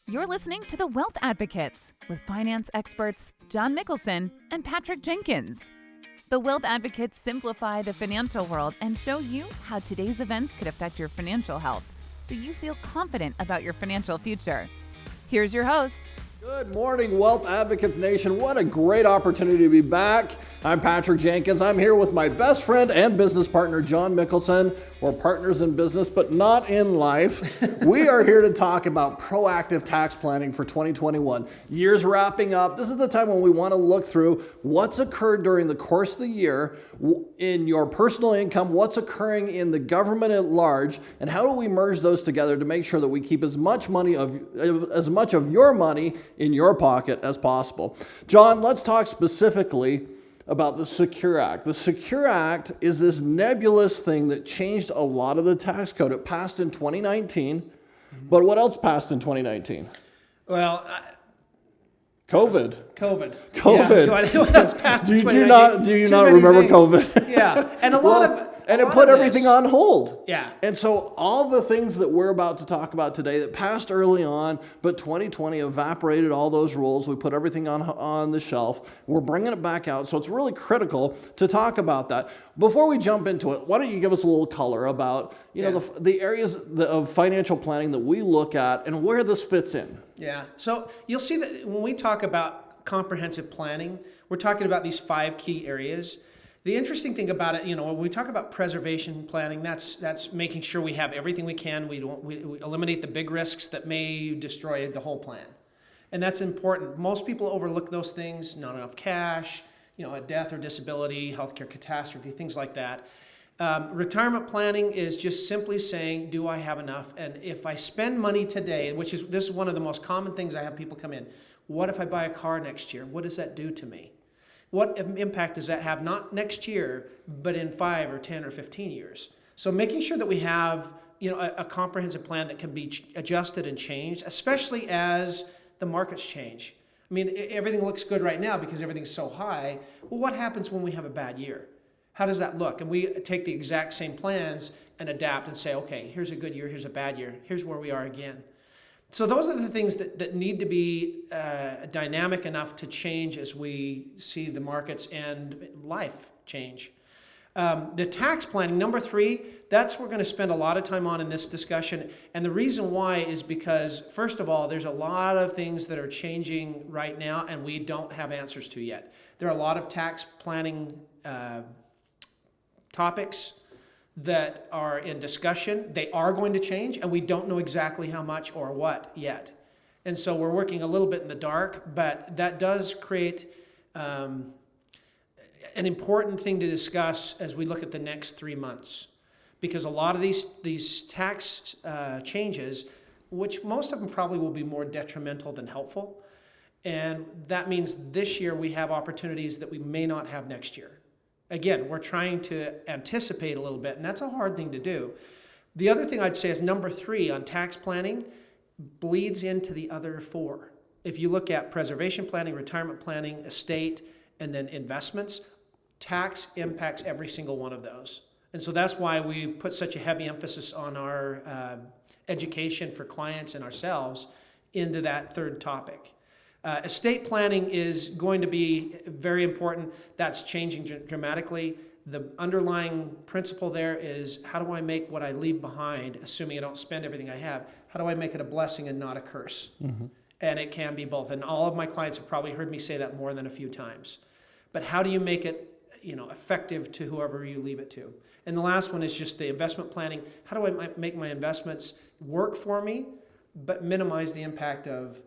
You're listening to The Wealth Advocates with finance experts John Mickelson and Patrick Jenkins. The Wealth Advocates simplify the financial world and show you how today's events could affect your financial health so you feel confident about your financial future. Here's your hosts. Good morning, Wealth Advocates Nation. What a great opportunity to be back. I'm Patrick Jenkins. I'm here with my best friend and business partner, John Mickelson. We're partners in business, but not in life. We are here to talk about proactive tax planning for 2021. Year's wrapping up. This is the time when we want to look through what's occurred during the course of the year in your personal income, what's occurring in the government at large, and how do we merge those together to make sure that we keep as much of your money in your pocket as possible. John, let's talk specifically about the Secure Act. The Secure Act is this nebulous thing that changed a lot of the tax code. It passed in 2019, but what else passed in 2019? Well, COVID. Yeah, what else passed in 2019? Do you not remember COVID? Yeah, and it put everything on hold. Yeah. And so all the things that we're about to talk about today that passed early on, but 2020 evaporated all those rules. We put everything on the shelf. We're bringing it back out. So it's really critical to talk about that. Before we jump into it, why don't you give us a little color about the areas of financial planning that we look at and where this fits in? Yeah. So you'll see that when we talk about comprehensive planning, we're talking about these 5 key areas. The interesting thing about it, when we talk about preservation planning, that's making sure we have everything we can. We eliminate the big risks that may destroy the whole plan. And that's important. Most people overlook those things, not enough cash, a death or disability, healthcare catastrophe, things like that. Retirement planning is just simply saying, do I have enough? And if I spend money today, this is one of the most common things I have people come in. What if I buy a car next year? What does that do to me? What impact does that have, not next year, but in 5 or 10 or 15 years? So making sure that we have a comprehensive plan that can be adjusted and changed, especially as the markets change. I mean, everything looks good right now because everything's so high. Well, what happens when we have a bad year? How does that look? And we take the exact same plans and adapt and say, okay, here's a good year, here's a bad year, here's where we are again. So those are the things that need to be dynamic enough to change as we see the markets and life change. The tax planning, number 3, that's what we're going to spend a lot of time on in this discussion. And the reason why is because, first of all, there's a lot of things that are changing right now and we don't have answers to yet. There are a lot of tax planning topics that are in discussion. They are going to change, and we don't know exactly how much or what yet. And so we're working a little bit in the dark, but that does create an important thing to discuss as we look at the next 3 months. Because a lot of these tax changes, which most of them probably will be more detrimental than helpful, and that means this year we have opportunities that we may not have next year. Again, we're trying to anticipate a little bit, and that's a hard thing to do. The other thing I'd say is number 3 on tax planning bleeds into the other 4. If you look at preservation planning, retirement planning, estate, and then investments, tax impacts every single one of those. And so that's why we've put such a heavy emphasis on our education for clients and ourselves into that 3rd topic. Estate planning is going to be very important. That's changing dramatically. The underlying principle there is, how do I make what I leave behind, assuming I don't spend everything I have, how do I make it a blessing and not a curse? Mm-hmm. And it can be both. And all of my clients have probably heard me say that more than a few times. But how do you make it effective to whoever you leave it to? And the last one is just the investment planning. How do I make my investments work for me, but minimize the impact of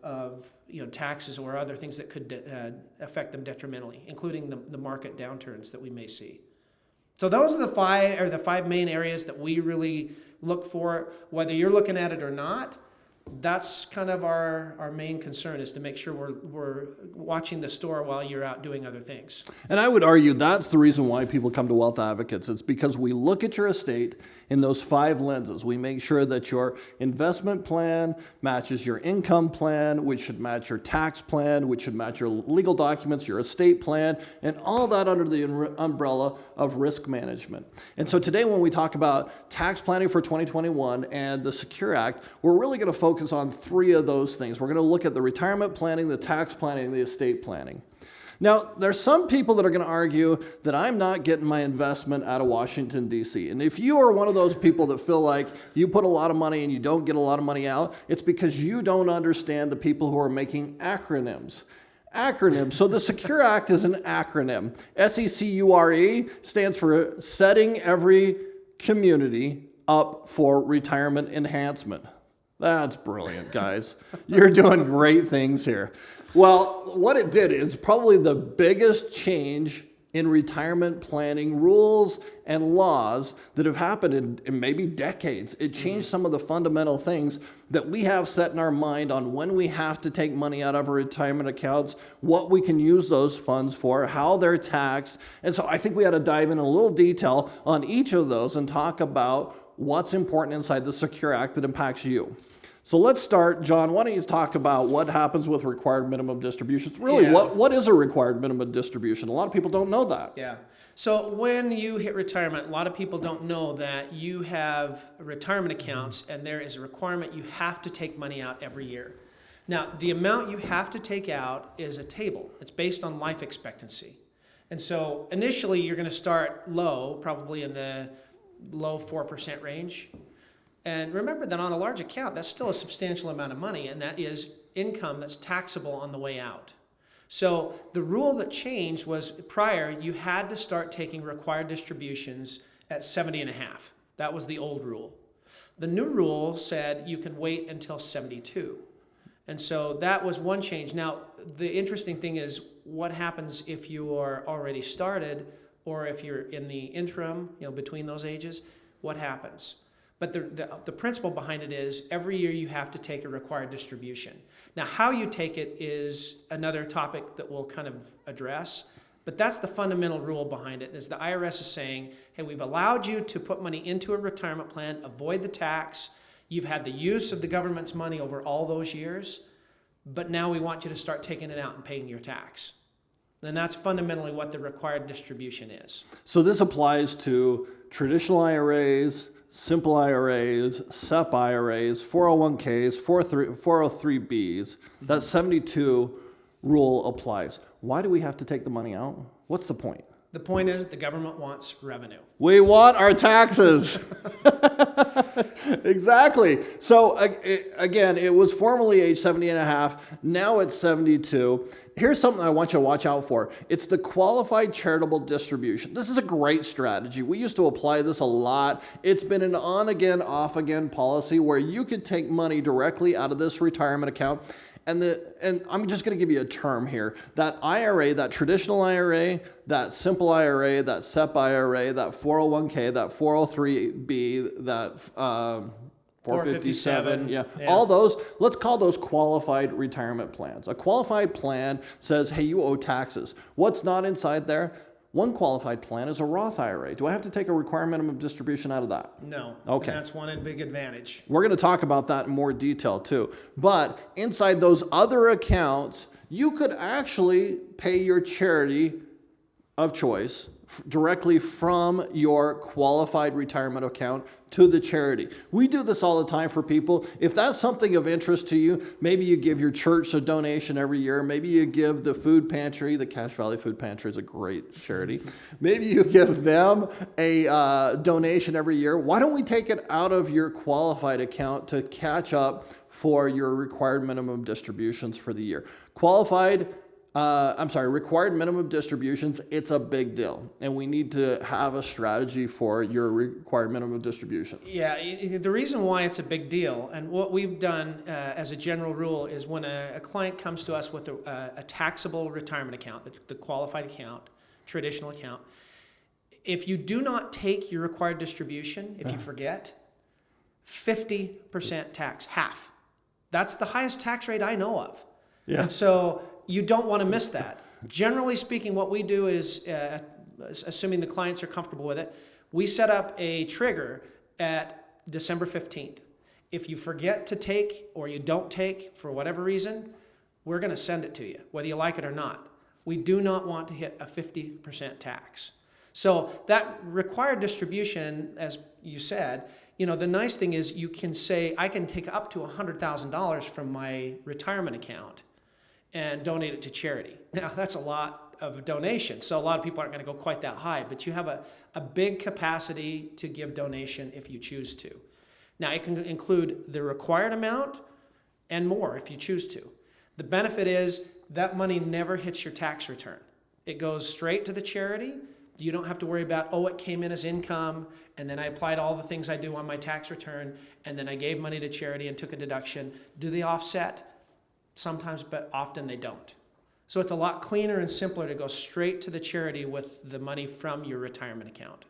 taxes or other things that could affect them detrimentally, including the market downturns that we may see. So those are the five main areas that we really look for, whether you're looking at it or not. That's kind of our main concern, is to make sure we're watching the store while you're out doing other things. And I would argue that's the reason why people come to Wealth Advocates. It's because we look at your estate in those 5 lenses. We make sure that your investment plan matches your income plan, which should match your tax plan, which should match your legal documents, your estate plan, and all that under the umbrella of risk management. And so today when we talk about tax planning for 2021 and the Secure Act, we're really going to focus focus on 3 of those things. We're going to look at the retirement planning, the tax planning, and the estate planning. Now, there's some people that are going to argue that I'm not getting my investment out of Washington, D.C. And if you are one of those people that feel like you put a lot of money and you don't get a lot of money out, it's because you don't understand the people who are making acronyms. So the SECURE Act is an acronym. SECURE stands for Setting Every Community Up for Retirement Enhancement. That's brilliant, guys. You're doing great things here. Well, what it did is probably the biggest change in retirement planning rules and laws that have happened in maybe decades. It changed some of the fundamental things that we have set in our mind on when we have to take money out of our retirement accounts, what we can use those funds for, how they're taxed. And so I think we had to dive in a little detail on each of those and talk about what's important inside the SECURE Act that impacts you. So let's start. John, why don't you talk about what happens with required minimum distributions? Really, what is a required minimum distribution? A lot of people don't know that. Yeah. So when you hit retirement, a lot of people don't know that you have retirement accounts and there is a requirement you have to take money out every year. Now, the amount you have to take out is a table. It's based on life expectancy. And so initially you're going to start low, probably in the low 4% range. And remember that on a large account, that's still a substantial amount of money, and that is income that's taxable on the way out. So the rule that changed was prior, you had to start taking required distributions at 70.5. That was the old rule. The new rule said you can wait until 72. And so that was one change. Now, the interesting thing is what happens if you are already started or if you're in the interim, between those ages, what happens? But the principle behind it is every year you have to take a required distribution. Now, how you take it is another topic that we'll kind of address, but that's the fundamental rule behind it, is the IRS is saying, hey, we've allowed you to put money into a retirement plan, avoid the tax, you've had the use of the government's money over all those years, but now we want you to start taking it out and paying your tax. And that's fundamentally what the required distribution is. So this applies to traditional IRAs, simple IRAs, SEP IRAs, 401ks, 403bs. That 72 rule applies. Why do we have to take the money out? What's the point? The point is the government wants revenue. We want our taxes. Exactly. So again, it was formerly age 70.5. Now it's 72. Here's something I want you to watch out for. It's the qualified charitable distribution. This is a great strategy. We used to apply this a lot. It's been an on-again, off-again policy where you could take money directly out of this retirement account. And I'm just going to give you a term here. That IRA, that traditional IRA, that simple IRA, that SEP IRA, that 401k, that 403b, that 457, yeah, all those, let's call those qualified retirement plans. A qualified plan says, hey, you owe taxes. What's not inside there? One qualified plan is a Roth IRA. Do I have to take a required minimum distribution out of that? No. Okay. And that's one big advantage. We're going to talk about that in more detail too. But inside those other accounts, you could actually pay your charity of choice directly from your qualified retirement account to the charity. We do this all the time for people. If that's something of interest to you, maybe you give your church a donation every year. Maybe you give the food pantry, the Cache Valley Food Pantry is a great charity. Maybe you give them a donation every year. Why don't we take it out of your qualified account to catch up for your required minimum distributions for the year? Required minimum distributions, it's a big deal. And we need to have a strategy for your required minimum distribution. Yeah, the reason why it's a big deal, and what we've done as a general rule is when a client comes to us with a taxable retirement account, the qualified account, traditional account, if you do not take your required distribution, if you forget, 50% tax, half. That's the highest tax rate I know of. Yeah. And so you don't want to miss that. Generally speaking, what we do is, assuming the clients are comfortable with it, we set up a trigger at December 15th. If you forget to take or you don't take for whatever reason, we're going to send it to you, whether you like it or not. We do not want to hit a 50% tax. So that required distribution, as you said, the nice thing is you can say, I can take up to $100,000 from my retirement account and donate it to charity. Now, that's a lot of donation. So a lot of people aren't going to go quite that high, but you have a big capacity to give donation if you choose to. Now, it can include the required amount and more if you choose to. The benefit is that money never hits your tax return. It goes straight to the charity. You don't have to worry about, it came in as income, and then I applied all the things I do on my tax return, and then I gave money to charity and took a deduction. Do they offset? Sometimes, but often they don't. So it's a lot cleaner and simpler to go straight to the charity with the money from your retirement account.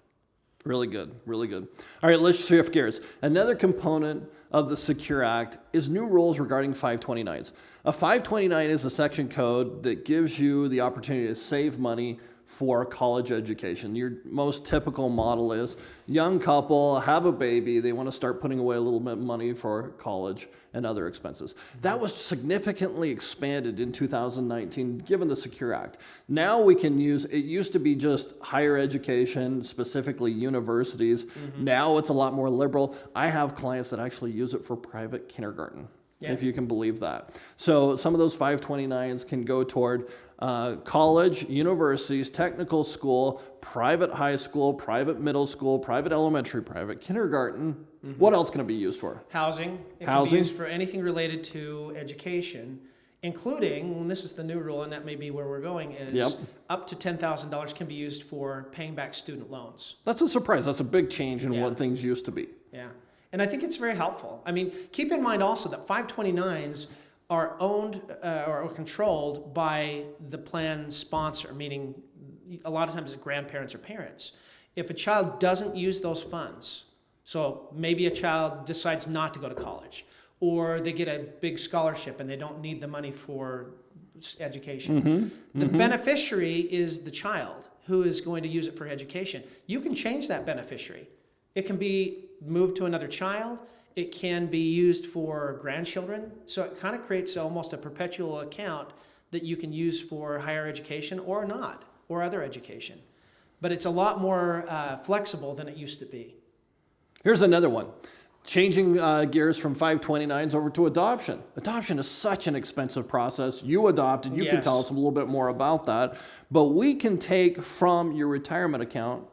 Really good, really good. All right, let's shift gears. Another component of the Secure Act is new rules regarding 529s. A 529 is a section code that gives you the opportunity to save money for college education. Your most typical model is young couple, have a baby, they want to start putting away a little bit of money for college and other expenses. That was significantly expanded in 2019 given the Secure Act. Now we can use, it used to be just higher education, specifically universities. Now it's a lot more liberal. I have clients that actually use it for private kindergarten. Yeah. If you can believe that. So some of those 529s can go toward college, universities, technical school, private high school, private middle school, private elementary, private kindergarten. What else can it be used for? Housing. It can be used for anything related to education, including, and this is the new rule, and that may be where we're going, is up to $10,000 can be used for paying back student loans. That's a surprise. That's a big change in what things used to be. Yeah. And I think it's very helpful. I mean, keep in mind also that 529s are owned or controlled by the plan sponsor, meaning a lot of times it's grandparents or parents. If a child doesn't use those funds, so maybe a child decides not to go to college, or they get a big scholarship and they don't need the money for education, the beneficiary is the child who is going to use it for education. You can change that beneficiary. It can be moved to another child. It can be used for grandchildren. So it kind of creates almost a perpetual account that you can use for higher education or not, or other education. But it's a lot more flexible than it used to be. Here's another one. Changing gears from 529s over to adoption. Adoption is such an expensive process. You adopted. You can tell us a little bit more about that. But we can take from your retirement account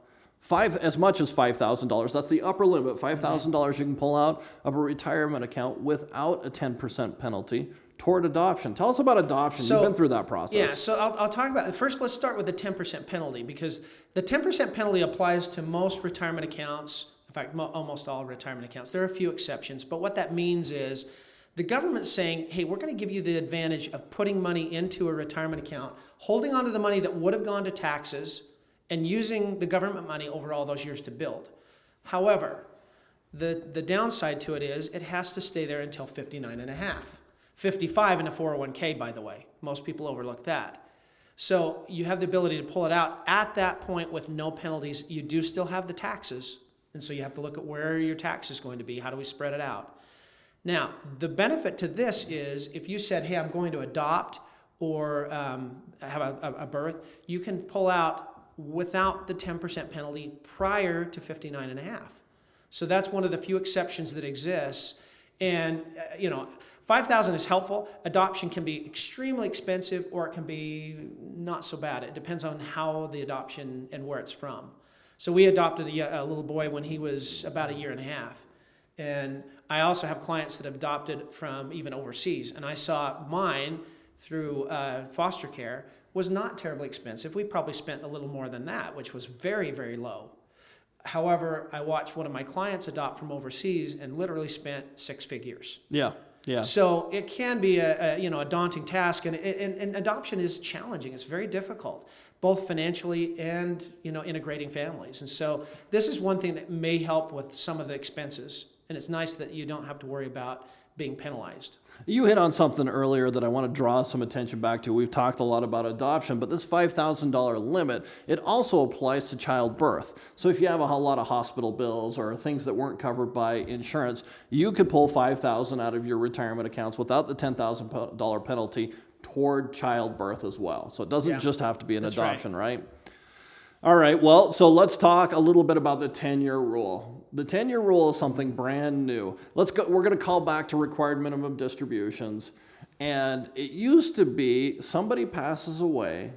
as much as $5,000. That's the upper limit. $5,000 you can pull out of a retirement account without a 10% penalty toward adoption. Tell us about adoption. You've been through that process. Yeah, so I'll talk about it. First, let's start with the 10% penalty, because the 10% penalty applies to most retirement accounts. In fact, almost all retirement accounts. There are a few exceptions, but what that means is the government's saying, hey, we're going to give you the advantage of putting money into a retirement account, holding on to the money that would have gone to taxes, and using the government money over all those years to build. However, the downside to it is it has to stay there until 59 and a half. 55 in a 401k, by the way. Most people overlook that. So you have the ability to pull it out at that point with no penalties. You do still have the taxes, and so you have to look at where your tax is going to be. How do we spread it out? Now, the benefit to this is if you said, hey, I'm going to adopt or have a birth, you can pull out without the 10% penalty prior to 59 and a half. So that's one of the few exceptions that exists. And, $5,000 is helpful. Adoption can be extremely expensive, or it can be not so bad. It depends on how the adoption and where it's from. So we adopted a little boy when he was about a year and a half. And I also have clients that have adopted from even overseas. And I saw mine through foster care was not terribly expensive. We probably spent a little more than that, which was very, very low. However, I watched one of my clients adopt from overseas and literally spent 6 figures. Yeah. So it can be a daunting task, and adoption is challenging. It's very difficult, both financially and integrating families. And so this is one thing that may help with some of the expenses, and it's nice that you don't have to worry about being penalized. You hit on something earlier that I want to draw some attention back to. We've talked a lot about adoption, but this $5,000 limit, it also applies to childbirth. So if you have a lot of hospital bills or things that weren't covered by insurance, you could pull $5,000 out of your retirement accounts without the $10,000 penalty toward childbirth as well. So it doesn't just have to be an adoption, right? All right, well, so let's talk a little bit about the 10-year rule. The 10-year rule is something brand new. We're going to call back to required minimum distributions. And it used to be somebody passes away,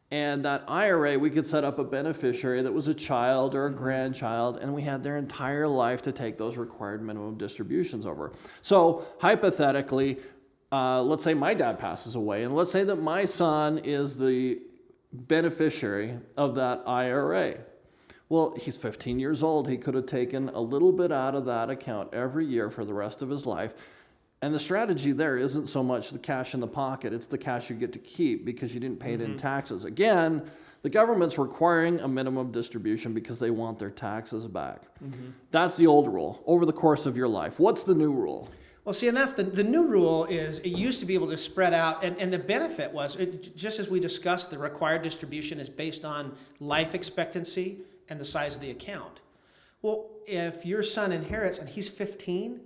and that IRA, we could set up a beneficiary that was a child or a grandchild, and we had their entire life to take those required minimum distributions over. So hypothetically, let's say my dad passes away, and let's say that my son is the beneficiary of that IRA. Well, he's 15 years old. He could have taken a little bit out of that account every year for the rest of his life. And the strategy there isn't so much the cash in the pocket, it's the cash you get to keep because you didn't pay it in taxes. Again, the government's requiring a minimum distribution because they want their taxes back. That's the old rule over the course of your life. What's the new rule? Well, see, and that's the new rule is it used to be able to spread out, and the benefit was, just as we discussed, the required distribution is based on life expectancy and the size of the account. Well, if your son inherits and he's 15,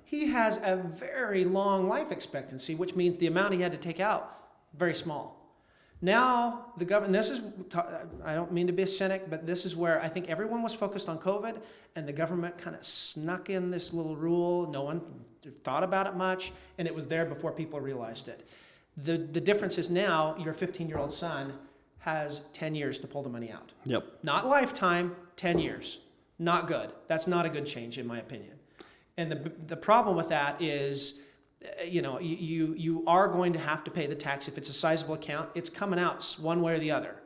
he has a very long life expectancy, which means the amount he had to take out, very small. Now, the government, I don't mean to be a cynic, but this is where I think everyone was focused on COVID, and the government kind of snuck in this little rule. No one thought about it much, and it was there before people realized it. The difference is now your 15-year-old son has 10 years to pull the money out. Not lifetime, 10 years. Not good. That's not a good change, in my opinion. And the problem with that is, you are going to have to pay the tax. If it's a sizable account, it's coming out one way or the other.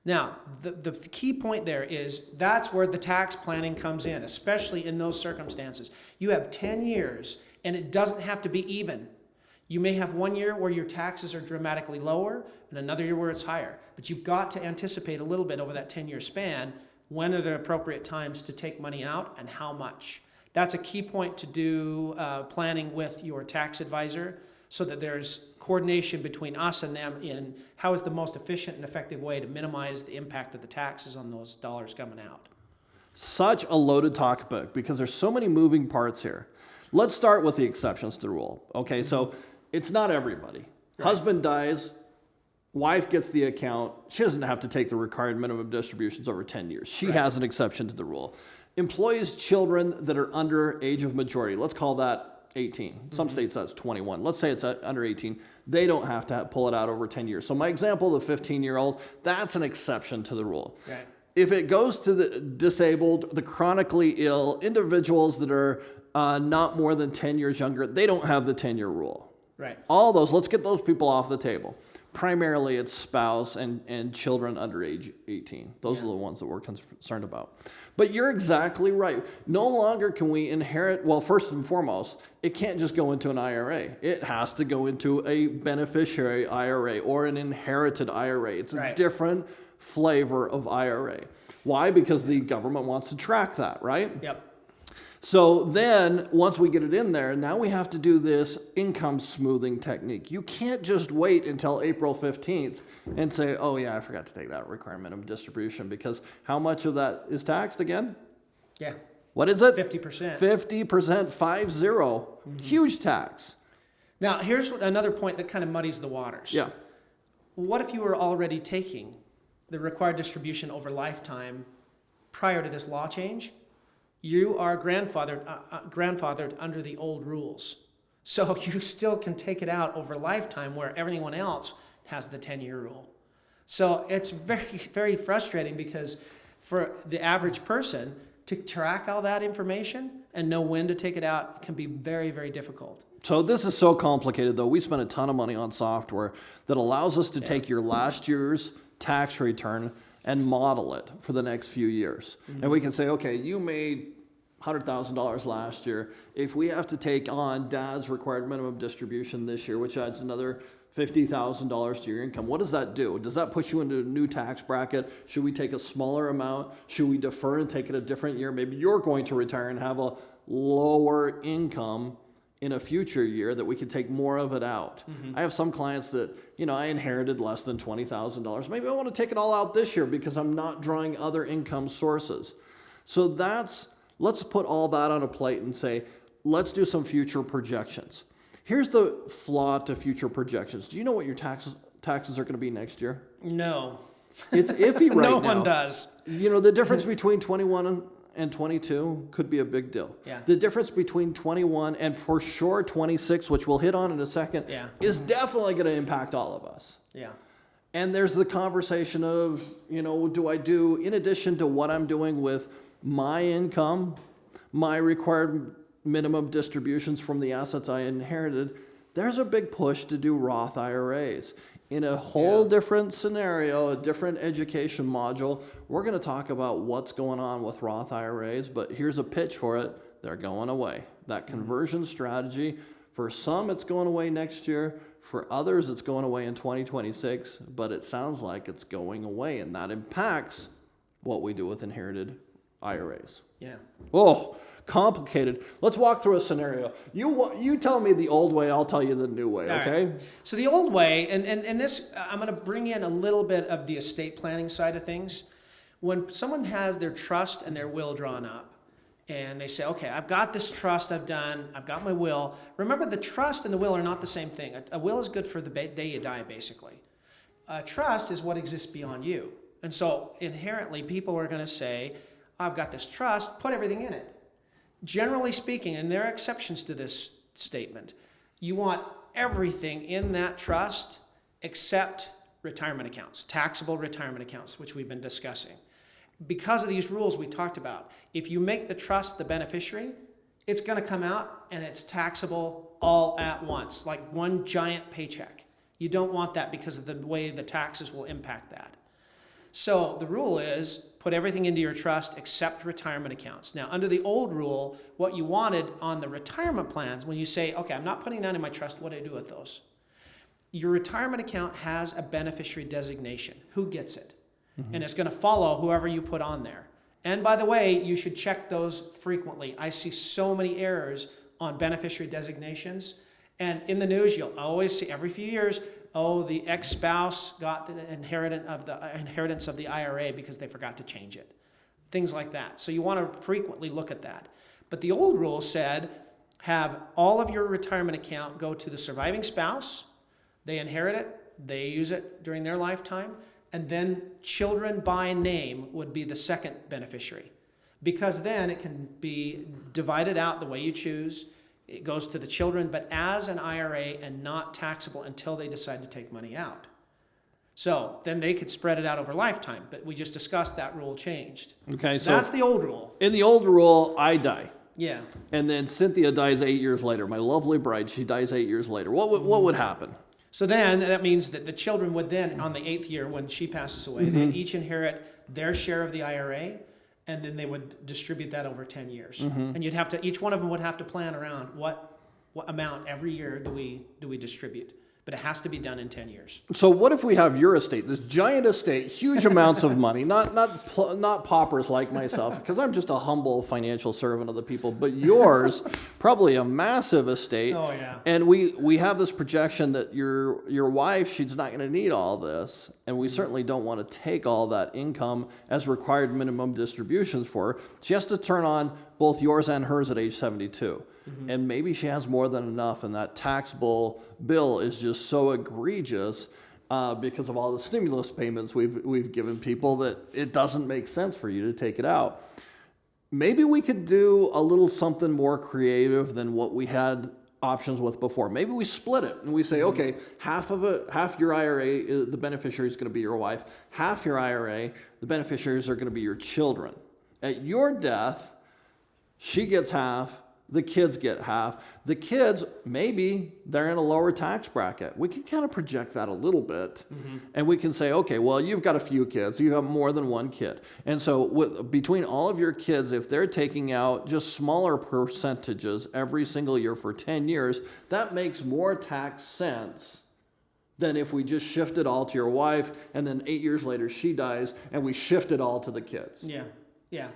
Now, the key point there is that's where the tax planning comes in, especially in those circumstances. You have 10 years, and it doesn't have to be even. You may have 1 year where your taxes are dramatically lower and another year where it's higher. But you've got to anticipate a little bit over that 10-year span, when are the appropriate times to take money out and how much. That's a key point to do planning with your tax advisor so that there's coordination between us and them in how is the most efficient and effective way to minimize the impact of the taxes on those dollars coming out. Such a loaded topic because there's so many moving parts here. Let's start with the exceptions to the rule. Okay, so it's not everybody. Right. Husband dies, wife gets the account. She doesn't have to take the required minimum distributions over 10 years. She has an exception to the rule. Employees' children that are under age of majority, let's call that 18. Some states that's 21. Let's say it's under 18. They don't have to pull it out over 10 years. So my example, the 15-year-old, that's an exception to the rule. Right. If it goes to the disabled, the chronically ill, individuals that are not more than 10 years younger, they don't have the 10-year rule. Right. All those, let's get those people off the table. Primarily, it's spouse and children under age 18. Those are the ones that we're concerned about. But you're exactly right. No longer can we inherit, well, first and foremost, it can't just go into an IRA. It has to go into a beneficiary IRA or an inherited IRA. It's a different flavor of IRA. Why? Because the government wants to track that, right? Yep. So then, once we get it in there, now we have to do this income smoothing technique. You can't just wait until April 15th and say, oh yeah, I forgot to take that required minimum distribution, because how much of that is taxed again? Yeah. What is it? 50%. 50%, 50. Huge tax. Now, here's another point that kind of muddies the waters. Yeah. What if you were already taking the required distribution over lifetime prior to this law change? You are grandfathered under the old rules. So you still can take it out over lifetime where everyone else has the 10-year rule. So it's very, very frustrating because for the average person to track all that information and know when to take it out can be very, very difficult. So this is so complicated, though. We spent a ton of money on software that allows us to take your last year's tax return and model it for the next few years. And we can say, okay, you made $100,000 last year. If we have to take on dad's required minimum distribution this year, which adds another $50,000 to your income, what does that do? Does that put you into a new tax bracket? Should we take a smaller amount? Should we defer and take it a different year? Maybe you're going to retire and have a lower income in a future year that we could take more of it out. I have some clients that, I inherited less than $20,000. Maybe I want to take it all out this year because I'm not drawing other income sources. So let's put all that on a plate and say, let's do some future projections. Here's the flaw to future projections. Do you know what your taxes are going to be next year? No. It's iffy right now. No one does. You know, the difference between 21 and 22 could be a big deal. Yeah. The difference between 21 and for sure 26, which we'll hit on in a second, is definitely going to impact all of us. Yeah. And there's the conversation of, you know, do I do, in addition to what I'm doing with my income, my required minimum distributions from the assets I inherited, there's a big push to do Roth IRAs. In a whole different scenario, a different education module, we're going to talk about what's going on with Roth IRAs, but here's a pitch for it. They're going away. That conversion strategy, for some, it's going away next year. For others, it's going away in 2026, but it sounds like it's going away, and that impacts what we do with inherited IRAs. Yeah. Oh, complicated. Let's walk through a scenario. You tell me the old way, I'll tell you the new way, okay? Right. So the old way, and this, I'm going to bring in a little bit of the estate planning side of things. When someone has their trust and their will drawn up, and they say, okay, I've got this trust I've got my will. Remember, the trust and the will are not the same thing. A will is good for the day you die, basically. A trust is what exists beyond you. And so inherently, people are going to say, I've got this trust, put everything in it. Generally speaking, and there are exceptions to this statement, you want everything in that trust except retirement accounts, taxable retirement accounts, which we've been discussing. Because of these rules we talked about, if you make the trust the beneficiary, it's going to come out and it's taxable all at once, like one giant paycheck. You don't want that because of the way the taxes will impact that. So the rule is put everything into your trust except retirement accounts. Now, under the old rule, what you wanted on the retirement plans, when you say, okay, I'm not putting that in my trust, what do I do with those? Your retirement account has a beneficiary designation. Who gets it? Mm-hmm. And it's going to follow whoever you put on there. And by the way, you should check those frequently. I see so many errors on beneficiary designations. And in the news, you'll always see every few years, oh, the ex-spouse got the inheritance of the IRA because they forgot to change it. Things like that. So you want to frequently look at that. But the old rule said, have all of your retirement account go to the surviving spouse. They inherit it. They use it during their lifetime. And then children by name would be the second beneficiary. Because then it can be divided out the way you choose. It goes to the children, but as an IRA and not taxable until they decide to take money out. So then they could spread it out over lifetime, but we just discussed that rule changed. Okay, so that's the old rule. In the old rule, I die. Yeah. And then Cynthia dies 8 years later. My lovely bride, she dies 8 years later. What would happen? So then that means that the children would then, on the 8th year when she passes away, they each inherit their share of the IRA, and then they would distribute that over 10 years. And you'd have to, each one of them would have to plan around what amount every year do we distribute. But it has to be done in 10 years. So what if we have your estate, this giant estate, huge amounts of money, not paupers like myself, because I'm just a humble financial servant of the people, but yours, probably a massive estate. Oh, yeah. And we have this projection that your wife, she's not going to need all this, and we certainly don't want to take all that income as required minimum distributions for her. She has to turn on both yours and hers at age 72. And maybe she has more than enough, and that taxable bill is just so egregious because of all the stimulus payments we've given people that it doesn't make sense for you to take it out. Maybe we could do a little something more creative than what we had options with before. Maybe we split it and we say, okay, half your IRA, the beneficiary is going to be your wife. Half your IRA, the beneficiaries are going to be your children. At your death, she gets half. The kids get half. The kids, maybe they're in a lower tax bracket. We can kind of project that a little bit. And we can say, okay, well, you've got a few kids. You have more than one kid. And so between all of your kids, if they're taking out just smaller percentages every single year for 10 years, that makes more tax sense than if we just shift it all to your wife and then 8 years later she dies and we shift it all to the kids. Yeah, yeah.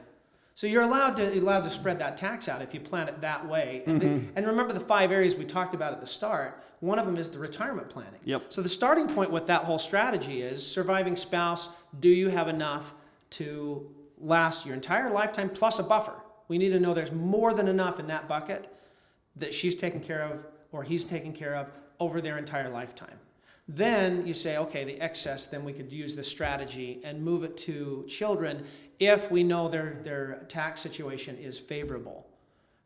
So you're allowed to spread that tax out if you plan it that way. And, and remember the 5 areas we talked about at the start. One of them is the retirement planning. Yep. So the starting point with that whole strategy is surviving spouse. Do you have enough to last your entire lifetime plus a buffer? We need to know there's more than enough in that bucket that she's taken care of or he's taken care of over their entire lifetime. Then you say, okay, the excess, then we could use this strategy and move it to children if we know their tax situation is favorable.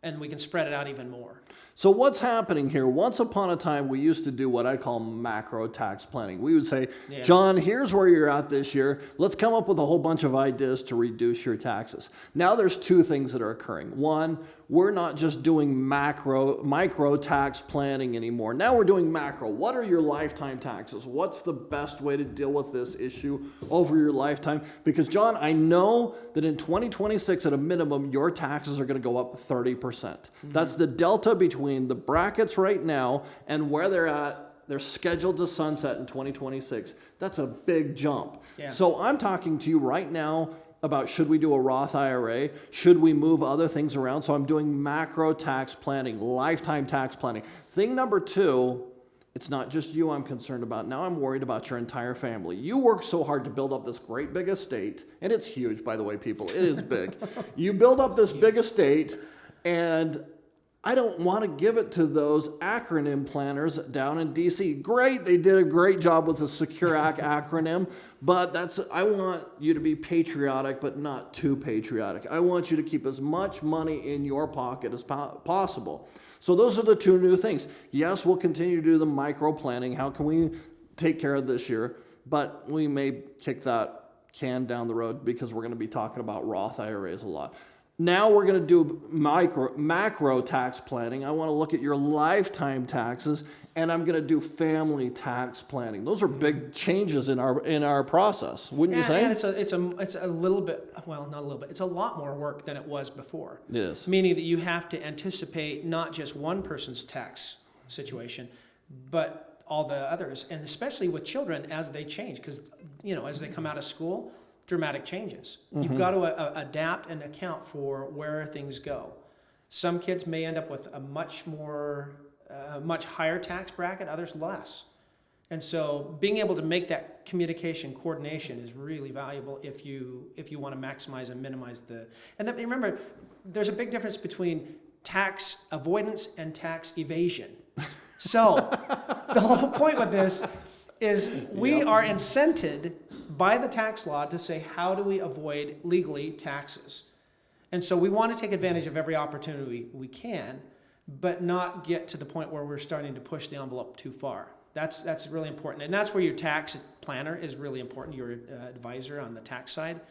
And we can spread it out even more. So what's happening here? Once upon a time, we used to do what I call macro tax planning. We would say, John, here's where you're at this year. Let's come up with a whole bunch of ideas to reduce your taxes. Now there's two things that are occurring. One, we're not just doing micro tax planning anymore. Now we're doing macro. What are your lifetime taxes? What's the best way to deal with this issue over your lifetime? Because John, I know that in 2026 at a minimum, your taxes are going to go up 30%. That's the delta between the brackets right now and where they're at. They're scheduled to sunset in 2026. That's a big jump. Yeah. So I'm talking to you right now about should we do a Roth IRA? Should we move other things around? So I'm doing macro tax planning, lifetime tax planning. Thing number two, it's not just you I'm concerned about. Now I'm worried about your entire family. You work so hard to build up this great big estate, and it's huge, by the way, people. It is big. You build up this big estate, and I don't want to give it to those acronym planners down in DC. Great, they did a great job with the Secure Act acronym, but I want you to be patriotic, but not too patriotic. I want you to keep as much money in your pocket as possible. So those are the two new things. Yes, we'll continue to do the micro planning. How can we take care of this year? But we may kick that can down the road because we're going to be talking about Roth IRAs a lot. Now we're going to do macro tax planning. I want to look at your lifetime taxes, and I'm going to do family tax planning. Those are big changes in our process, wouldn't you say? And it's a little bit, well, not a little bit. It's a lot more work than it was before. It is. Meaning that you have to anticipate not just one person's tax situation, but all the others, and especially with children as they change, because as they come out of school. Dramatic changes. Mm-hmm. You've got to adapt and account for where things go. Some kids may end up with a much higher tax bracket, others less. And so being able to make that communication coordination is really valuable if you want to maximize and minimize and then remember, there's a big difference between tax avoidance and tax evasion. So the whole point with this is we are incented by the tax law to say, how do we avoid legally taxes? And so we want to take advantage of every opportunity we can, but not get to the point where we're starting to push the envelope too far. That's really important. And that's where your tax planner is really important. Your advisor on the tax side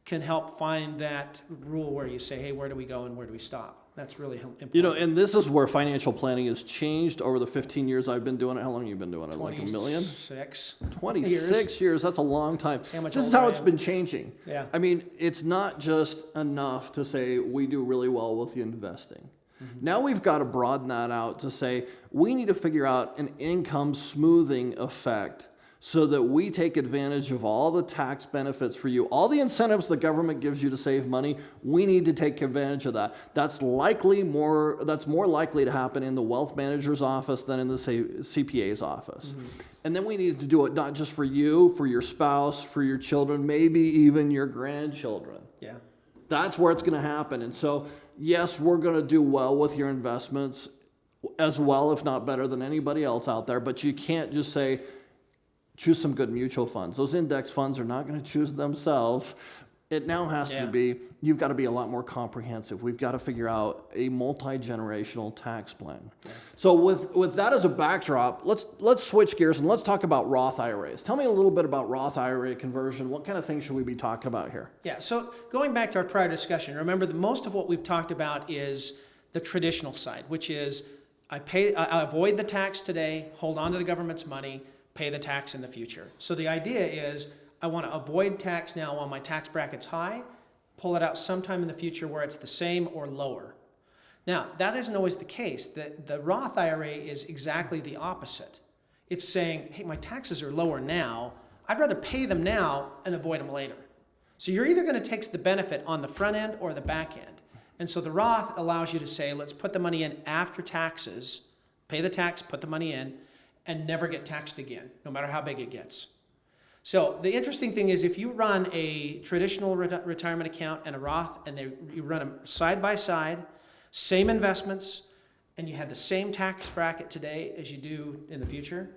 can help find that rule where you say, hey, where do we go and where do we stop? That's really important. And this is where financial planning has changed over the 15 years I've been doing it. How long have you been doing it? Like a million? 26 years. That's a long time. This is how it's been changing. Yeah. I mean, it's not just enough to say we do really well with the investing. Mm-hmm. Now we've got to broaden that out to say we need to figure out an income smoothing effect so that we take advantage of all the tax benefits for you. All the incentives the government gives you to save money, we need to take advantage of that. That's more likely to happen in the wealth manager's office than in the CPA's office. Mm-hmm. And then we need to do it not just for you, for your spouse, for your children, maybe even your grandchildren. Yeah. That's where it's going to happen. And so, yes, we're going to do well with your investments as well, if not better than anybody else out there, but you can't just say, choose some good mutual funds. Those index funds are not going to choose themselves. It now has to be, you've got to be a lot more comprehensive. We've got to figure out a multi-generational tax plan. Yeah. So with that as a backdrop, let's switch gears and let's talk about Roth IRAs. Tell me a little bit about Roth IRA conversion. What kind of things should we be talking about here? Yeah, so going back to our prior discussion, remember that most of what we've talked about is the traditional side, which is I avoid the tax today, hold on to the government's money, pay the tax in the future. So the idea is I want to avoid tax now while my tax bracket's high, pull it out sometime in the future where it's the same or lower. Now, that isn't always the case. The Roth IRA is exactly the opposite. It's saying, hey, my taxes are lower now. I'd rather pay them now and avoid them later. So you're either going to take the benefit on the front end or the back end. And so the Roth allows you to say, let's put the money in after taxes, pay the tax, put the money in, and never get taxed again, no matter how big it gets. So the interesting thing is if you run a traditional retirement account and a Roth, and you run them side by side, same investments, and you have the same tax bracket today as you do in the future,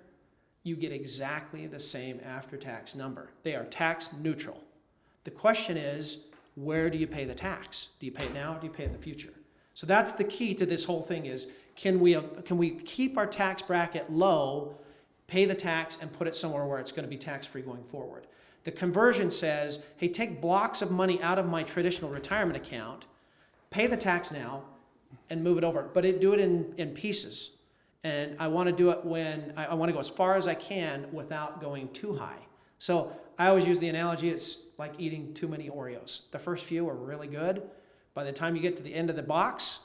you get exactly the same after-tax number. They are tax neutral. The question is, where do you pay the tax? Do you pay it now or do you pay it in the future? So that's the key to this whole thing is, can we keep our tax bracket low, pay the tax, and put it somewhere where it's going to be tax-free going forward? The conversion says, hey, take blocks of money out of my traditional retirement account, pay the tax now, and move it over. But do it in pieces. And I want to do it when I want to go as far as I can without going too high. So I always use the analogy, it's like eating too many Oreos. The first few are really good. By the time you get to the end of the box,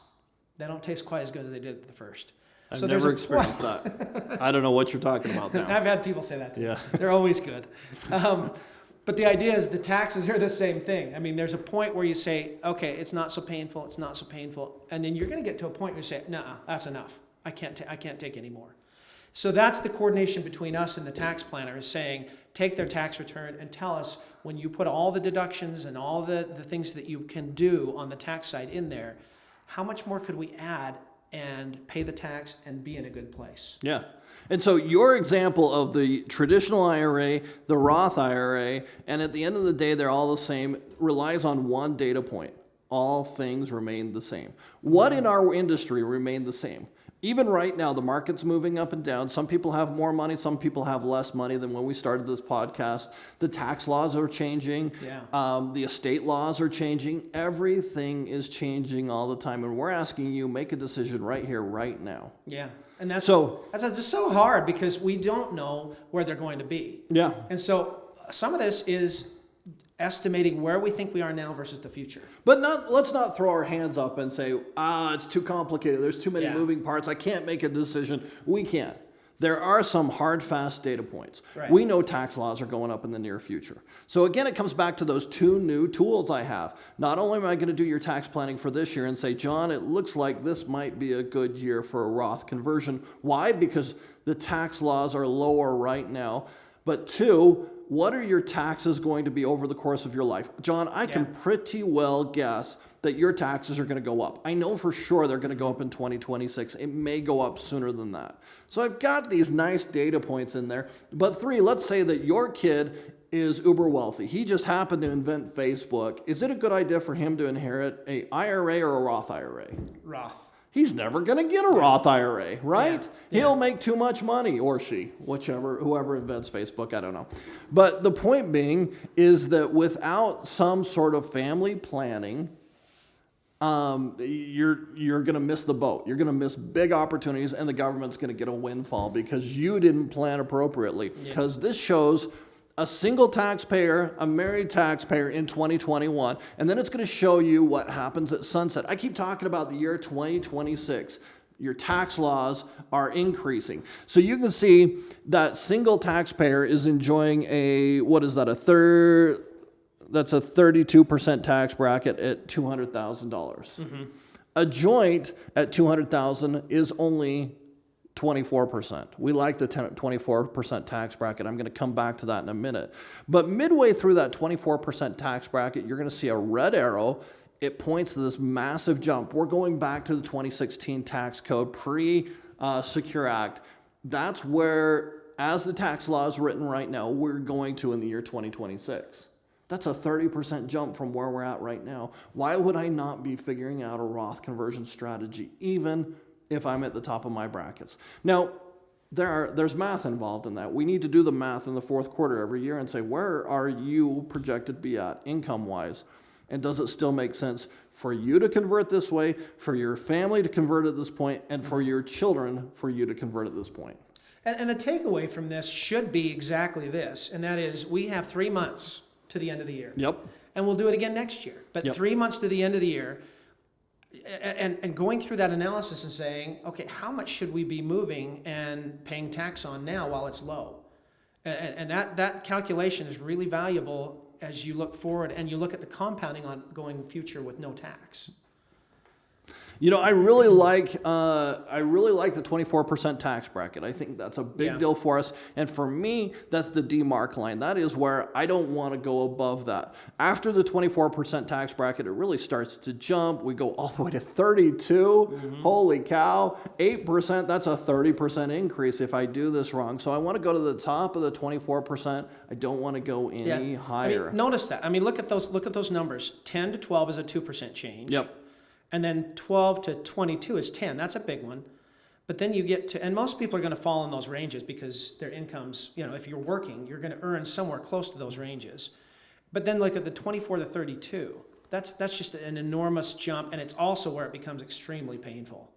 they don't taste quite as good as they did at the first. I've never experienced that. I don't know what you're talking about now. I've had people say that too. Yeah. They're always good. But the idea is the taxes are the same thing. I mean, there's a point where you say, okay, it's not so painful, it's not so painful. And then you're going to get to a point where you say, no, that's enough. I can't take any more. So that's the coordination between us and the tax planner, is saying, take their tax return and tell us, when you put all the deductions and all the things that you can do on the tax side in there, how much more could we add and pay the tax and be in a good place? Yeah. And so your example of the traditional IRA, the Roth IRA, and at the end of the day, they're all the same, relies on one data point. All things remain the same. What in our industry remained the same? Even right now, the market's moving up and down. Some people have more money, some people have less money than when we started this podcast. The tax laws are changing. Yeah. The estate laws are changing. Everything is changing all the time. And we're asking you, make a decision right here, right now. Yeah. And that's just so hard because we don't know where they're going to be. Yeah. And so some of this is estimating where we think we are now versus the future. But let's not throw our hands up and say, it's too complicated. There's too many moving parts. I can't make a decision. We can't. There are some hard, fast data points. Right. We know tax laws are going up in the near future. So again, it comes back to those two new tools I have. Not only am I going to do your tax planning for this year and say, John, it looks like this might be a good year for a Roth conversion. Why? Because the tax laws are lower right now. But two, what are your taxes going to be over the course of your life? John, I can pretty well guess that your taxes are going to go up. I know for sure they're going to go up in 2026. It may go up sooner than that. So I've got these nice data points in there. But three, let's say that your kid is uber wealthy. He just happened to invent Facebook. Is it a good idea for him to inherit an IRA or a Roth IRA? Roth. He's never going to get a Roth IRA, right? Yeah. He'll make too much money, or she, whoever invents Facebook, I don't know. But the point being is that without some sort of family planning, you're going to miss the boat. You're going to miss big opportunities, and the government's going to get a windfall because you didn't plan appropriately. Because this shows a single taxpayer, a married taxpayer in 2021, and then it's going to show you what happens at sunset. I keep talking about the year 2026. Your tax laws are increasing. So you can see that single taxpayer is enjoying that's a 32% tax bracket at $200,000. Mm-hmm. A joint at $200,000 is only 24%. We like the 24% tax bracket. I'm going to come back to that in a minute. But midway through that 24% tax bracket, you're going to see a red arrow. It points to this massive jump. We're going back to the 2016 tax code, pre-Secure Act. That's where, as the tax law is written right now, we're going to in the year 2026. That's a 30% jump from where we're at right now. Why would I not be figuring out a Roth conversion strategy, even if I'm at the top of my brackets? Now, there's math involved in that. We need to do the math in the fourth quarter every year and say, where are you projected to be at income-wise? And does it still make sense for you to convert this way, for your family to convert at this point, and for your children for you to convert at this point? And the takeaway from this should be exactly this, and that is we have 3 months to the end of the year. Yep. And we'll do it again next year. But 3 months to the end of the year, and going through that analysis and saying, okay, how much should we be moving and paying tax on now while it's low? And that calculation is really valuable as you look forward and you look at the compounding on going future with no tax. You know, I really like the 24% tax bracket. I think that's a big deal for us. And for me, that's the demarc line. That is where I don't want to go above that. After the 24% tax bracket, it really starts to jump. We go all the way to 32. Holy cow. 8%, that's a 30% increase if I do this wrong. So I want to go to the top of the 24%. I don't want to go any higher. I mean, notice that. I mean, look at those numbers. 10 to 12 is a 2% change. Yep. And then 12 to 22 is 10. That's a big one. But then you get to, and most people are going to fall in those ranges because their incomes, you know, if you're working, you're going to earn somewhere close to those ranges. But then look at the 24 to 32. That's just an enormous jump, and it's also where it becomes extremely painful.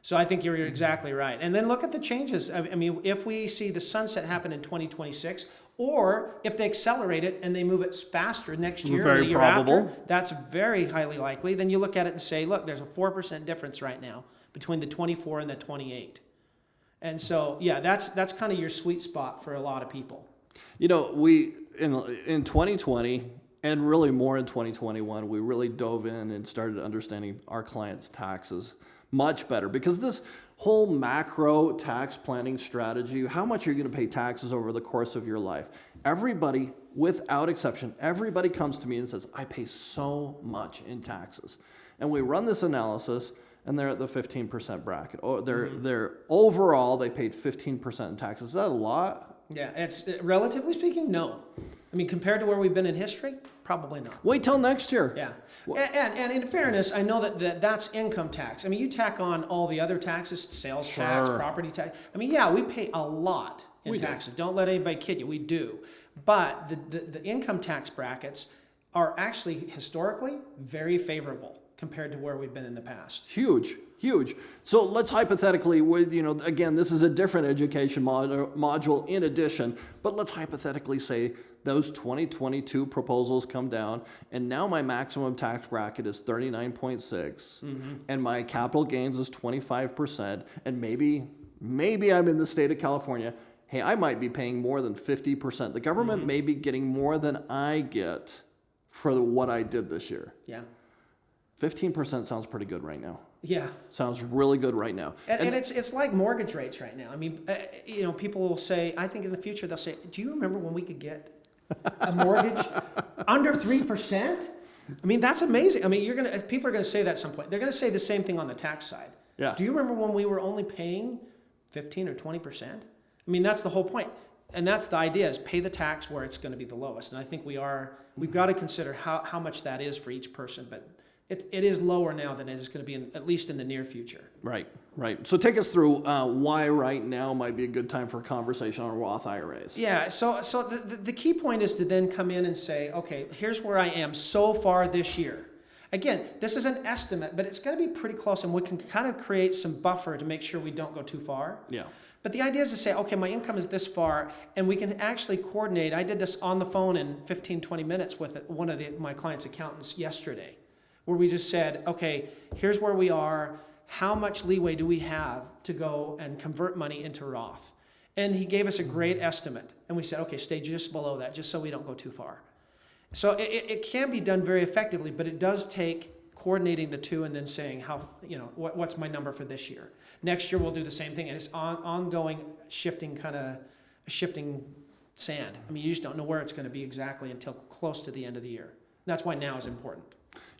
So I think you're exactly right. And then look at the changes. I mean, if we see the sunset happen in 2026, or if they accelerate it and they move it faster next year or the year after, that's very highly likely. Then you look at it and say, look, there's a 4% difference right now between the 24 and the 28. And so, yeah, that's kind of your sweet spot for a lot of people. You know, we in 2020 and really more in 2021, we really dove in and started understanding our clients' taxes much better, because this whole macro tax planning strategy, how much are you going to pay taxes over the course of your life? Everybody, without exception, everybody comes to me and says, I pay so much in taxes. And we run this analysis, and they're at the 15% bracket. Or they're overall, they paid 15% in taxes. Is that a lot? Yeah, it's relatively speaking, no. I mean, compared to where we've been in history, probably not. Wait till next year. Yeah. And in fairness, I know that's income tax. I mean, you tack on all the other taxes, sales tax, property tax. I mean, yeah, we pay a lot in taxes. Don't let anybody kid you. We do. But the income tax brackets are actually historically very favorable compared to where we've been in the past. Huge. So let's hypothetically, again, this is a different education module in addition, but let's hypothetically say those 2022 proposals come down, and now my maximum tax bracket is 39.6, and my capital gains is 25%, and maybe I'm in the state of California. Hey, I might be paying more than 50%. The government may be getting more than I get for what I did this year. Yeah. 15% sounds pretty good right now. Yeah. Sounds really good right now. And it's like mortgage rates right now. I mean, people will say, I think in the future they'll say, do you remember when we could get a mortgage under 3%? I mean, that's amazing. I mean, people are going to say that at some point. They're going to say the same thing on the tax side. Yeah. Do you remember when we were only paying 15 or 20%? I mean, that's the whole point. And that's the idea, is pay the tax where it's going to be the lowest. And I think we've got to consider how much that is for each person. But it is lower now than it is going to be at least in the near future. Right. So take us through why right now might be a good time for a conversation on Roth IRAs. Yeah, so the key point is to then come in and say, okay, here's where I am so far this year. Again, this is an estimate, but it's going to be pretty close, and we can kind of create some buffer to make sure we don't go too far. Yeah. But the idea is to say, okay, my income is this far, and we can actually coordinate. I did this on the phone in 15, 20 minutes with one of my clients' accountants yesterday, where we just said, okay, here's where we are. How much leeway do we have to go and convert money into Roth? And he gave us a great estimate. And we said, okay, stay just below that, just so we don't go too far. So it can be done very effectively, but it does take coordinating the two and then saying, what's my number for this year? Next year, we'll do the same thing. And it's ongoing shifting sand. I mean, you just don't know where it's going to be exactly until close to the end of the year. And that's why now is important.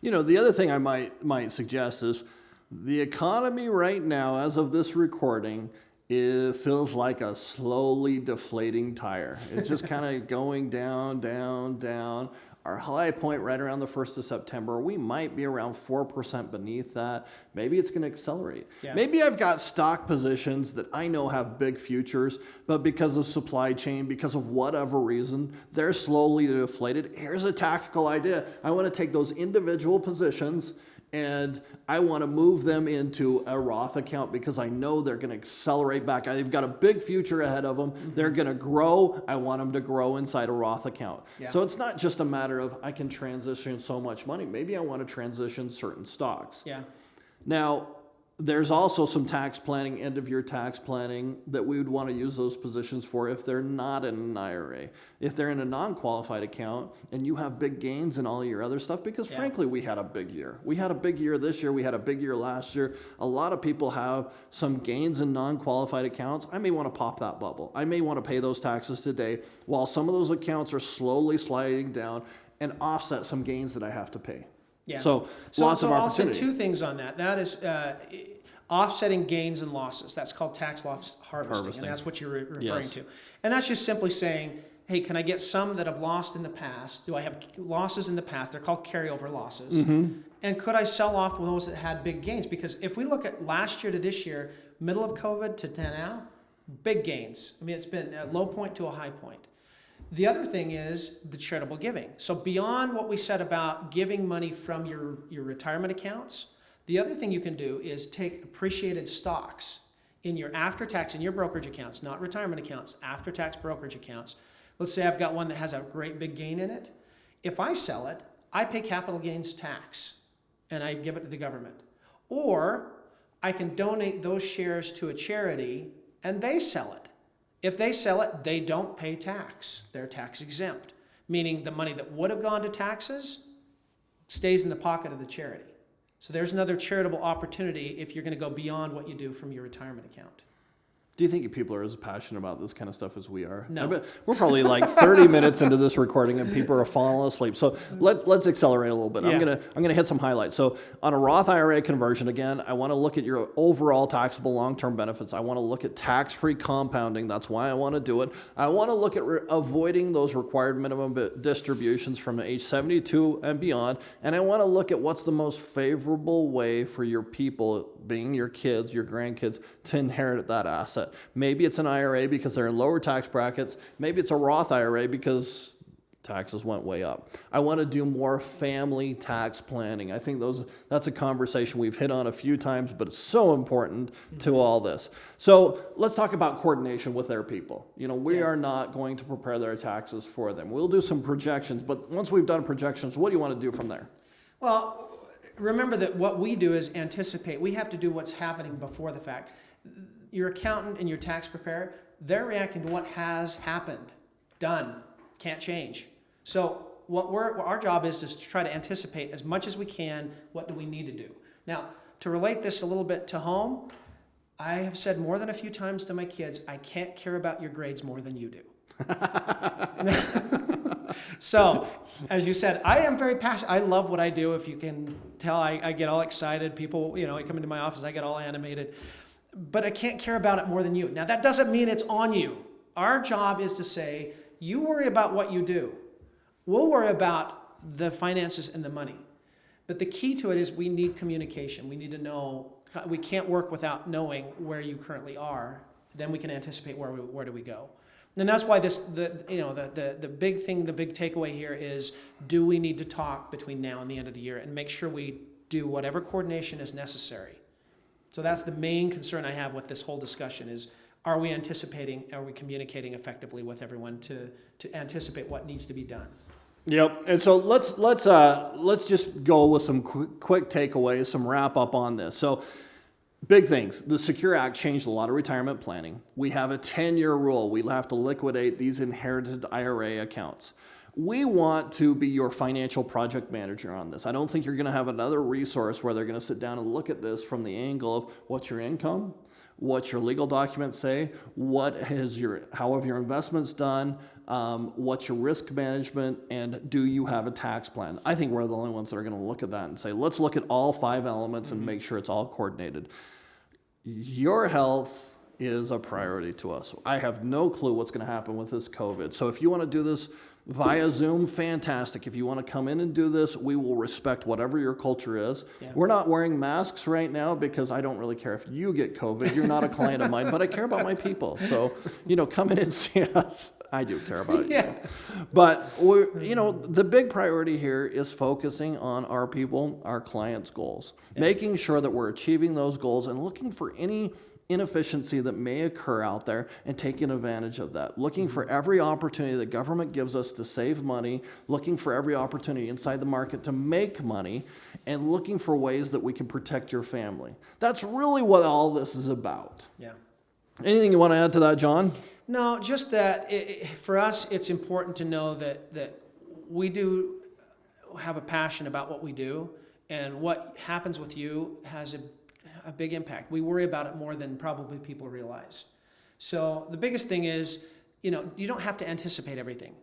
The other thing I might suggest is the economy right now, as of this recording, it feels like a slowly deflating tire. It's just kind of going down, down, down. Our high point right around the 1st of September, we might be around 4% beneath that. Maybe it's going to accelerate. Yeah. Maybe I've got stock positions that I know have big futures, but because of supply chain, because of whatever reason, they're slowly deflated. Here's a tactical idea. I want to take those individual positions and I want to move them into a Roth account because I know they're going to accelerate back. They've got a big future ahead of them. Mm-hmm. They're going to grow. I want them to grow inside a Roth account. Yeah. So it's not just a matter of I can transition so much money. Maybe I want to transition certain stocks. Yeah. Now, there's also some tax planning, end of year tax planning, that we would want to use those positions for if they're not in an IRA. If they're in a non-qualified account and you have big gains in all your other stuff, because frankly, we had a big year. We had a big year this year. We had a big year last year. A lot of people have some gains in non-qualified accounts. I may want to pop that bubble. I may want to pay those taxes today while some of those accounts are slowly sliding down and offset some gains that I have to pay. Yeah. So lots of opportunity. I'll say two things on that. That is offsetting gains and losses. That's called tax loss harvesting. And that's what you're referring to. And that's just simply saying, hey, can I get some that I've lost in the past? Do I have losses in the past? They're called carryover losses. And could I sell off those that had big gains? Because if we look at last year to this year, middle of COVID to now, big gains. I mean, it's been a low point to a high point. The other thing is the charitable giving. So beyond what we said about giving money from your retirement accounts, the other thing you can do is take appreciated stocks in your after-tax, in your brokerage accounts, not retirement accounts, after-tax brokerage accounts. Let's say I've got one that has a great big gain in it. If I sell it, I pay capital gains tax and I give it to the government. Or I can donate those shares to a charity and they sell it. If they sell it, they don't pay tax. They're tax exempt, meaning the money that would have gone to taxes stays in the pocket of the charity. So there's another charitable opportunity if you're going to go beyond what you do from your retirement account. Do you think people are as passionate about this kind of stuff as we are? No. I bet we're probably like 30 minutes into this recording and people are falling asleep. So let's accelerate a little bit. Yeah. I'm gonna hit some highlights. So on a Roth IRA conversion, again, I want to look at your overall taxable long-term benefits. I want to look at tax-free compounding. That's why I want to do it. I want to look at avoiding those required minimum distributions from age 72 and beyond. And I want to look at what's the most favorable way for your people, being your kids, your grandkids, to inherit that asset. Maybe it's an IRA because they're in lower tax brackets. Maybe it's a Roth IRA because taxes went way up. I want to do more family tax planning. I think that's a conversation we've hit on a few times, but it's so important to all this. So let's talk about coordination with their people. We are not going to prepare their taxes for them. We'll do some projections, but once we've done projections, what do you want to do from there? Well, remember that what we do is anticipate. We have to do what's happening before the fact. Your accountant and your tax preparer, they're reacting to what has happened, done, can't change. So our job is to try to anticipate as much as we can, what do we need to do. Now, to relate this a little bit to home, I have said more than a few times to my kids, I can't care about your grades more than you do. So, as you said, I am very passionate. I love what I do. If you can tell, I get all excited. People, I come into my office, I get all animated. But I can't care about it more than you. Now, that doesn't mean it's on you. Our job is to say, you worry about what you do. We'll worry about the finances and the money. But the key to it is we need communication. We need to know. We can't work without knowing where you currently are. Then we can anticipate where do we go. And that's why the big thing, the big takeaway here is, do we need to talk between now and the end of the year and make sure we do whatever coordination is necessary. So that's the main concern I have with this whole discussion is, are we anticipating, are we communicating effectively with everyone to anticipate what needs to be done? Yep. And so let's just go with some quick takeaways, some wrap up on this. So big things. The Secure Act changed a lot of retirement planning. We have a 10-year rule. We'll have to liquidate these inherited IRA accounts. We want to be your financial project manager on this. I don't think you're going to have another resource where they're going to sit down and look at this from the angle of what's your income, what's your legal documents say, how have your investments done, what's your risk management, and do you have a tax plan? I think we're the only ones that are going to look at that and say, let's look at all 5 elements and make sure it's all coordinated. Your health is a priority to us. I have no clue what's going to happen with this COVID. So if you want to do this via Zoom, fantastic. If you want to come in and do this, we will respect whatever your culture is. Yeah. We're not wearing masks right now because I don't really care if you get COVID. You're not a client of mine, but I care about my people. So, come in and see us. I do care about you. But, the big priority here is focusing on our people, our clients' goals, making sure that we're achieving those goals and looking for any inefficiency that may occur out there and taking advantage of that. Looking for every opportunity that government gives us to save money, looking for every opportunity inside the market to make money, and looking for ways that we can protect your family. That's really what all this is about. Yeah. Anything you want to add to that, John? No, just that for us, it's important to know that we do have a passion about what we do, and what happens with you has a big impact. We worry about it more than probably people realize. So the biggest thing is, you don't have to anticipate everything.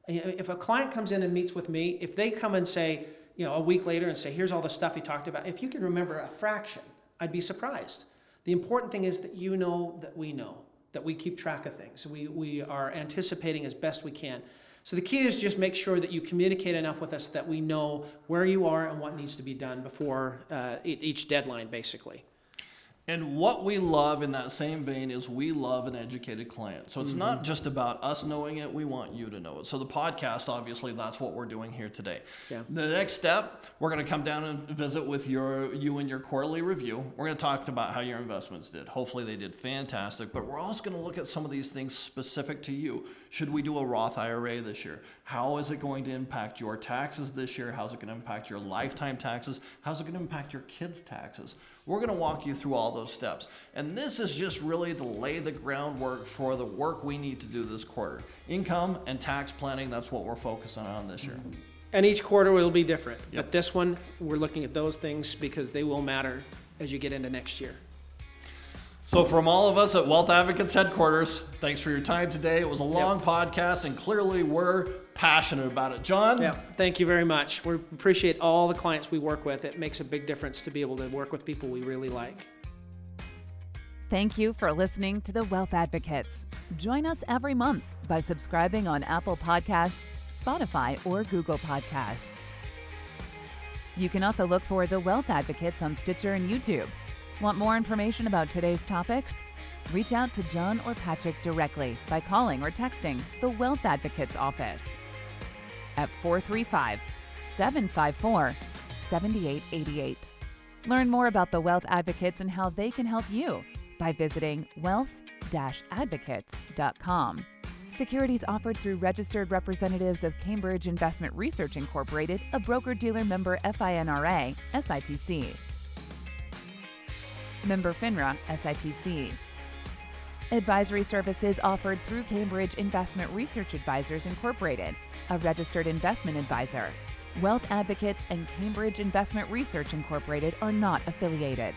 If a client comes in and meets with me, if they come and say, a week later and say, here's all the stuff he talked about, if you can remember a fraction, I'd be surprised. The important thing is that you know that we keep track of things. We are anticipating as best we can. So the key is just make sure that you communicate enough with us that we know where you are and what needs to be done before each deadline, basically. And what we love in that same vein is we love an educated client. So it's not just about us knowing it, we want you to know it. So the podcast, obviously, that's what we're doing here today. Yeah. The next step, we're going to come down and visit with you and your quarterly review. We're going to talk about how your investments did. Hopefully they did fantastic, but we're also going to look at some of these things specific to you. Should we do a Roth IRA this year? How is it going to impact your taxes this year? How's it going to impact your lifetime taxes? How's it going to impact your kids' taxes? We're going to walk you through all those steps. And this is just really to lay the groundwork for the work we need to do this quarter. Income and tax planning, that's what we're focusing on this year. And each quarter will be different. Yep. But this one, we're looking at those things because they will matter as you get into next year. So from all of us at Wealth Advocates headquarters, thanks for your time today. It was a long podcast, and clearly we're passionate about it. John? Yeah, thank you very much. We appreciate all the clients we work with. It makes a big difference to be able to work with people we really like. Thank you for listening to the Wealth Advocates. Join us every month by subscribing on Apple Podcasts, Spotify, or Google Podcasts. You can also look for the Wealth Advocates on Stitcher and YouTube. Want more information about today's topics? Reach out to John or Patrick directly by calling or texting the Wealth Advocates office at 435-754-7888. Learn more about the Wealth Advocates and how they can help you by visiting wealth-advocates.com. Securities offered through registered representatives of Cambridge Investment Research Incorporated, a broker-dealer member FINRA, SIPC. Member FINRA, SIPC. Advisory services offered through Cambridge Investment Research Advisors Incorporated, a registered investment advisor. Wealth Advocates and Cambridge Investment Research Incorporated are not affiliated.